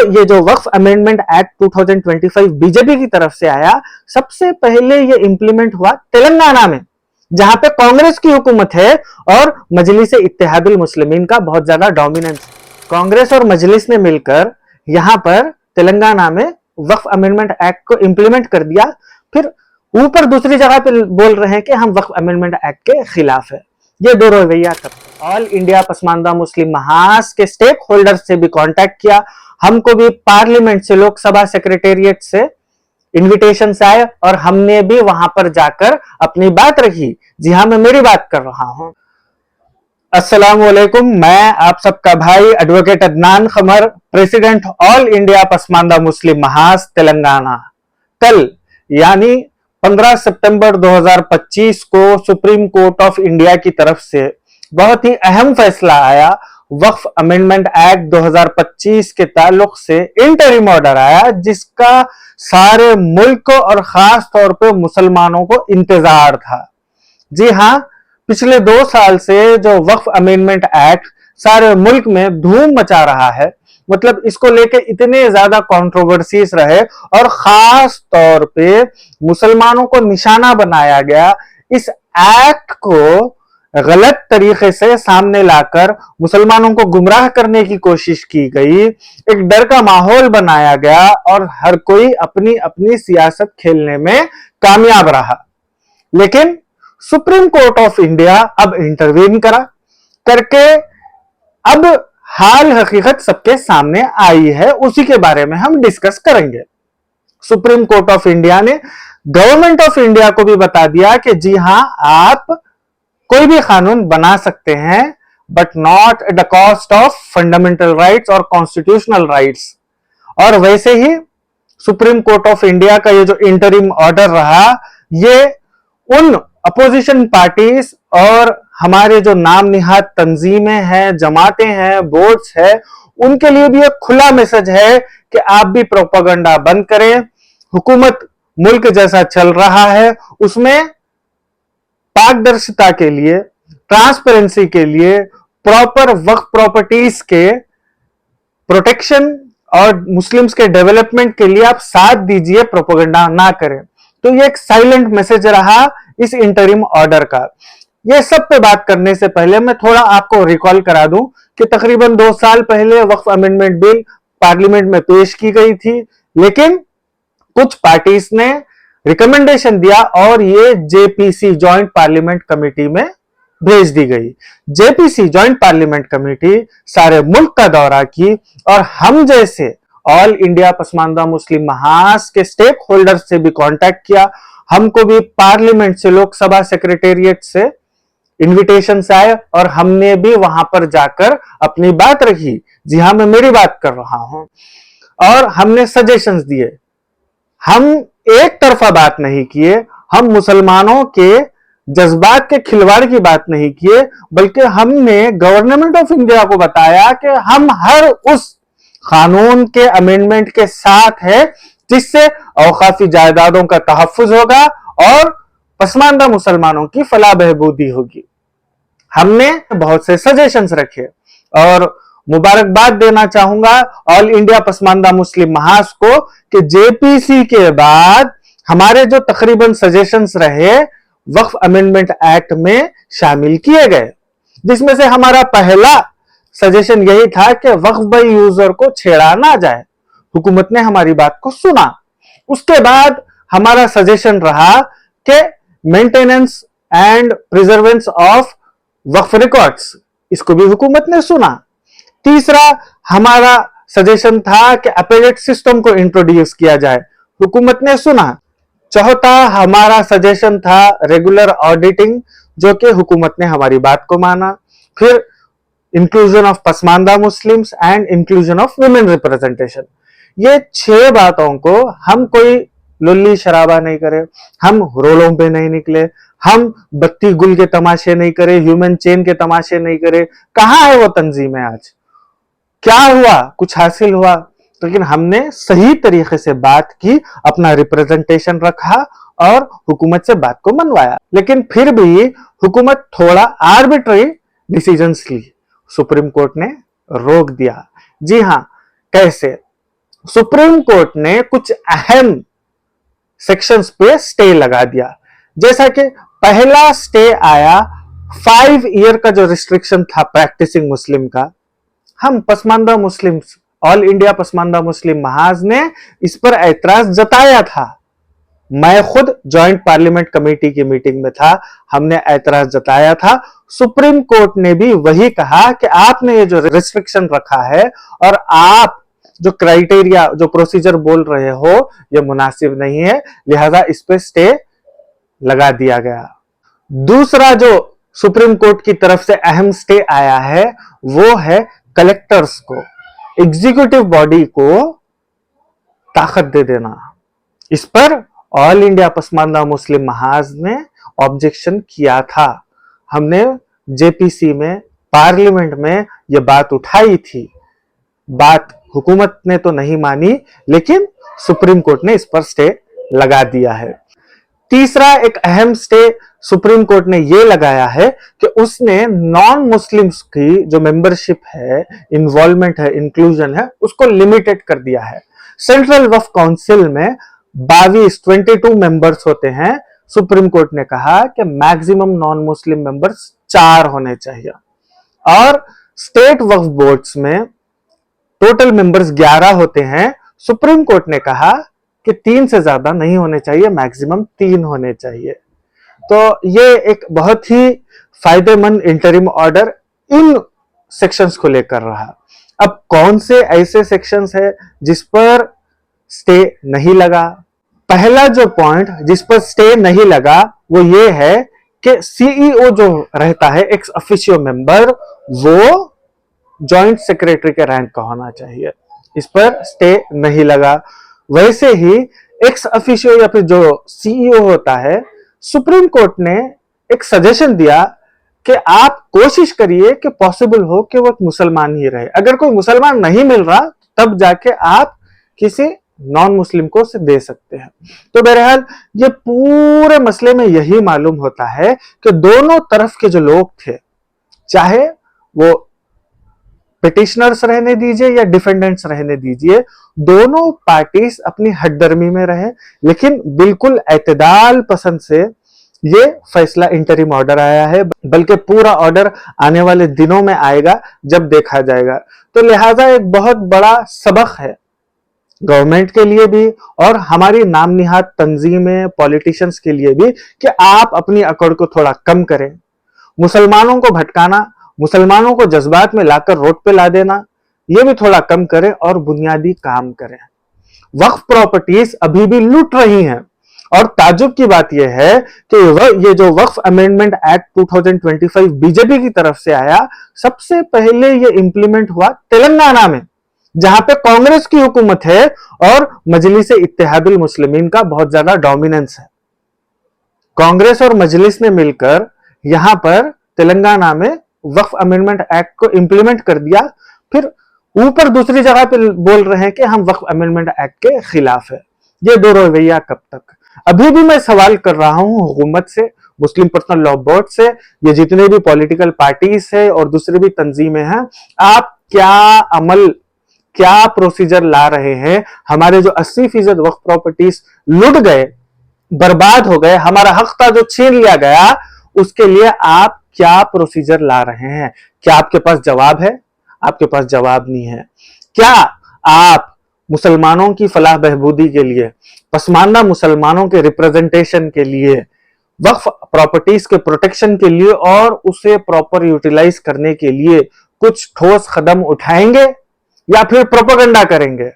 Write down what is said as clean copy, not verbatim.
ये जो वक्फ amendment act 2025 BJP की तरफ से आया, सबसे पहले ये इंप्लीमेंट हुआ तेलंगाना में, जहां पे कांग्रेस की हुकूमत है और मजलिस इत्तेहादुल मुस्लिमीन का बहुत ज्यादा डोमिनेंस। कांग्रेस और मजलिस ने मिलकर यहां पर तेलंगाना में वक्फ अमेंडमेंट एक्ट को इंप्लीमेंट कर दिया। फिर ऊपर दूसरी जगह पे बोल रहे हैं कि हम वक्फ अमेंडमेंट एक्ट के खिलाफ है। ये दो रवैया कर। ऑल इंडिया पसमानदा मुस्लिम महास के स्टेक होल्डर से भी कांटेक्ट किया, हमको भी पार्लियामेंट से, लोकसभा सेक्रेटेरिएट से इनविटेशन आए और हमने भी वहां पर जाकर अपनी बात रखी। जी हाँ, मैं मेरी बात कर रहा हूं। अस्सलाम वालेकुम, मैं आप सबका भाई advocate Adnan Khamar, president all India Pasmanda Muslim Mahaz Telangana. कल यानी 15 सितंबर 2025 को सुप्रीम कोर्ट ऑफ इंडिया की तरफ से बहुत ही अहम फैसला आया। वक्फ अमेंडमेंट एक्ट 2025 के ताल्लुक से इंटरिम ऑर्डर आया, जिसका सारे मुल्क और खास तौर पे मुसलमानों को इंतजार था। जी हाँ, पिछले 2 साल से जो वक्फ अमेंडमेंट एक्ट सारे मुल्क में धूम मचा रहा है, मतलब इसको लेके इतने ज्यादा कंट्रोवर्सीज रहे और खास तौर पे मुसलमानों को निशाना बनाया गया। इस एक्ट को गलत तरीके से सामने लाकर मुसलमानों को गुमराह करने की कोशिश की गई, एक डर का माहौल बनाया गया और हर कोई अपनी अपनी सियासत खेलने में कामयाब रहा। लेकिन सुप्रीम कोर्ट ऑफ इंडिया अब इंटरवीन करके अब हाल हकीकत सबके सामने आई है, उसी के बारे में हम डिस्कस करेंगे। सुप्रीम कोर्ट ऑफ इंडिया ने गवर्नमेंट ऑफ इंडिया को भी बता दिया कि जी हां, आप कोई भी कानून बना सकते हैं, but not at the cost of fundamental rights और कॉन्स्टिट्यूशनल राइट्स। और वैसे ही सुप्रीम कोर्ट ऑफ इंडिया का ये जो इंटरिम ऑर्डर रहा, ये उन अपोजिशन पार्टीज और हमारे जो नाम निहाद तंजीमें हैं, जमातें हैं, बोर्ड्स हैं, उनके लिए भी एक खुला मैसेज है कि आप भी प्रोपेगेंडा बंद करें। हुकूमत मुल्क जैसा चल रहा है उसमें पारदर्शिता के लिए, ट्रांसपेरेंसी के लिए, प्रॉपर वक्फ प्रॉपर्टीज के प्रोटेक्शन और मुस्लिम्स के डेवलपमेंट के लिए आप साथ दीजिए, प्रोपेगेंडा ना करें। तो ये एक साइलेंट मैसेज रहा इस इंटरिम ऑर्डर का। ये सब पे बात करने से पहले मैं थोड़ा आपको रिकॉल करा दूं कि तकरीबन 2 साल पहले वक्फ अमेंडमेंट बिल पार्लियामेंट में पेश की गई थी, लेकिन कुछ पार्टीज ने रिकमेंडेशन दिया और ये जेपीसी जॉइंट पार्लियामेंट कमेटी में भेज दी गई। जेपीसी जॉइंट पार्लियामेंट कमेटी सारे मुल्क का दौरा की और हम जैसे ऑल इंडिया पसमानदा मुस्लिम महास के स्टेक होल्डर से भी कांटेक्ट किया, हमको भी पार्लियामेंट से, लोकसभा सेक्रेटेरिएट से इनविटेशन आए और हमने भी वहां पर जाकर अपनी बात रखी। जी हाँ, मैं मेरी बात कर रहा हूं। और हमने सजेशंस दिए, हम एक तरफा बात नहीं किए, हम मुसलमानों के जज्बात के खिलवाड़ की बात नहीं किए, बल्कि हमने गवर्नमेंट ऑफ इंडिया को बताया कि हम हर उस कानून के अमेंडमेंट के साथ है जिससे औकाफी जायदादों का तहफ्फुज होगा और पसमानदा मुसलमानों की फलाह बहबूदी होगी। हमने बहुत से सजेशंस रखे और मुबारकबाद देना चाहूंगा ऑल इंडिया पसमानदा मुस्लिम महास को कि जेपीसी के बाद हमारे जो तकरीबन सजेशंस रहे वक्फ अमेंडमेंट एक्ट में शामिल किए गए, जिसमें से हमारा पहला सजेशन यही था कि वक्फ बाय यूजर को छेड़ा ना जाए। हुकूमत ने हमारी बात को सुना। उसके बाद हमारा सजेशन रहा कि maintenance and प्रिजर्वेंस of Waqf records, इसको भी हुकूमत ने सुना। तीसरा हमारा सजेशन था कि अपीलेट सिस्टम को इंट्रोड्यूस किया जाए, हुकूमत ने सुना। चौथा हमारा सजेशन था रेगुलर ऑडिटिंग, जो कि हुकूमत ने हमारी बात को माना। फिर inclusion of Pasmanda Muslims and inclusion of women representation. ये 6 बातों को हम कोई लुल्ली शराबा नहीं करे, हम रोलों पे नहीं निकले, हम बत्ती गुल के तमाशे नहीं करे, ह्यूमन चेन के तमाशे नहीं करे। कहां है वो तंजीमें आज? क्या हुआ? कुछ हासिल हुआ? लेकिन हमने सही तरीके से बात की, अपना रिप्रेजेंटेशन रखा और हुकूमत से बात को मनवाया। लेकिन फिर भी हुकूमत थोड़ा आर्बिट्ररी डिसीजंस ली, सुप्रीम कोर्ट ने रोक दिया। जी हां, कैसे? सुप्रीम कोर्ट ने कुछ अहम सेक्शंस पे स्टे लगा दिया। जैसा कि पहला स्टे आया 5 ईयर का जो रिस्ट्रिक्शन था प्रैक्टिसिंग मुस्लिम का, हम पसमानदा मुस्लिम, ऑल इंडिया पसमानदा मुस्लिम महाज ने इस पर ऐतराज जताया था। मैं खुद ज्वाइंट पार्लियामेंट कमेटी की मीटिंग में था, हमने ऐतराज जताया था। सुप्रीम कोर्ट ने भी वही कहा कि आपने ये जो रिस्ट्रिक्शन रखा है और आप जो क्राइटेरिया, जो प्रोसीजर बोल रहे हो, ये मुनासिब नहीं है, लिहाजा इस पे स्टे लगा दिया गया। दूसरा जो सुप्रीम कोर्ट की तरफ से अहम स्टे आया है वो है कलेक्टर्स को, एग्जीक्यूटिव बॉडी को ताकत दे देना। इस पर ऑल इंडिया पसमानदा मुस्लिम महाज ने ऑब्जेक्शन किया था। हमने जेपीसी में, पार्लियामेंट में यह बात उठाई थी। बात हुकूमत ने तो नहीं मानी, लेकिन सुप्रीम कोर्ट ने इस पर स्टे लगा दिया है। तीसरा एक अहम स्टे सुप्रीम कोर्ट ने यह लगाया है कि उसने नॉन मुस्लिम्स की जो मेंबरशिप है, इन्वॉल्वमेंट है, इंक्लूजन है, उसको लिमिटेड कर दिया है। सेंट्रल वक्फ काउंसिल में 22 मेंबर्स होते हैं। सुप्रीम कोर्ट ने कहा कि मैक्सिमम नॉन मुस्लिम मेंबर्स 4 होने चाहिए, और स्टेट वक्फ बोर्ड्स में टोटल मेंबर्स 11 होते हैं। सुप्रीम कोर्ट ने कहा कि 3 से ज्यादा नहीं होने चाहिए, मैक्सिमम 3 होने चाहिए। तो ये एक बहुत ही फायदेमंद इंटरिम ऑर्डर इन सेक्शंस को लेकर रहा। अब कौन से ऐसे सेक्शंस है जिस पर स्टे नहीं लगा? पहला जो पॉइंट जिस पर स्टे नहीं लगा वो ये है कि सीईओ जो रहता है, एक्स ऑफिशियो मेंबर, वो जॉइंट सेक्रेटरी के रैंक का होना चाहिए। इस पर स्टे नहीं लगा। वैसे ही एक्स ऑफिशियो या फिर जो सीईओ होता है, सुप्रीम कोर्ट ने एक सजेशन दिया कि आप कोशिश करिए कि पॉसिबल हो कि वो मुसलमान ही रहे। अगर कोई मुसलमान नहीं मिल रहा तब जाके आप किसी नॉन मुस्लिम को से दे सकते हैं। तो बहरहाल ये पूरे मसले में यही मालूम होता है कि दोनों तरफ के जो लोग थे, चाहे वो पिटिशनर्स रहने दीजिए या डिफेंडेंट्स रहने दीजिए, दोनों पार्टीज अपनी हठधर्मी में रहे, लेकिन बिल्कुल एतदाल पसंद से ये फैसला इंटरिम ऑर्डर आया है। बल्कि पूरा ऑर्डर आने वाले दिनों में आएगा जब देखा जाएगा। तो लिहाजा एक बहुत बड़ा सबक है गवर्नमेंट के लिए भी और हमारी नाम निहाद तंजीमें, पॉलिटिशियंस के लिए भी, कि आप अपनी अकड़ को थोड़ा कम करें। मुसलमानों को भटकाना, मुसलमानों को जज्बात में लाकर रोड पे ला देना, ये भी थोड़ा कम करें और बुनियादी काम करें। वक्फ प्रॉपर्टीज अभी भी लूट रही हैं, और ताजुब की बात यह है कि ये जो वक्फ अमेंडमेंट एक्ट 2025 बीजेपी की तरफ से आया, सबसे पहले ये इंप्लीमेंट हुआ तेलंगाना में, जहां पे कांग्रेस की हुकूमत है और मजलिस इत्तेहादुल मुस्लिमीन का बहुत ज्यादा डोमिनेंस है। कांग्रेस और मजलिस ने मिलकर यहां पर तेलंगाना में वक्फ अमेंडमेंट एक्ट को इंप्लीमेंट कर दिया, फिर ऊपर दूसरी जगह पे बोल रहे हैं कि हम वक्फ अमेंडमेंट एक्ट के खिलाफ है। ये दो रवैया कब तक? अभी भी मैं सवाल कर रहा हूं हुकूमत से, मुस्लिम पर्सनल लॉ बोर्ड से, ये जितने भी पॉलिटिकल पार्टीज है और दूसरी भी तंजीमें हैं, आप क्या प्रोसीजर ला रहे हैं? हमारे जो 80% वक्फ प्रॉपर्टीज लुट गए, बर्बाद हो गए, हमारा हक था जो छीन लिया गया, उसके लिए आप क्या प्रोसीजर ला रहे हैं? क्या आपके पास जवाब है? आपके पास जवाब नहीं है। क्या आप मुसलमानों की फलाह बहबूदी के लिए, पसमानदा मुसलमानों के रिप्रेजेंटेशन के लिए, वक्फ प्रॉपर्टीज के प्रोटेक्शन के लिए और उसे प्रॉपर यूटिलाइज करने के लिए कुछ ठोस कदम उठाएंगे या फिर प्रोपेगेंडा करेंगे?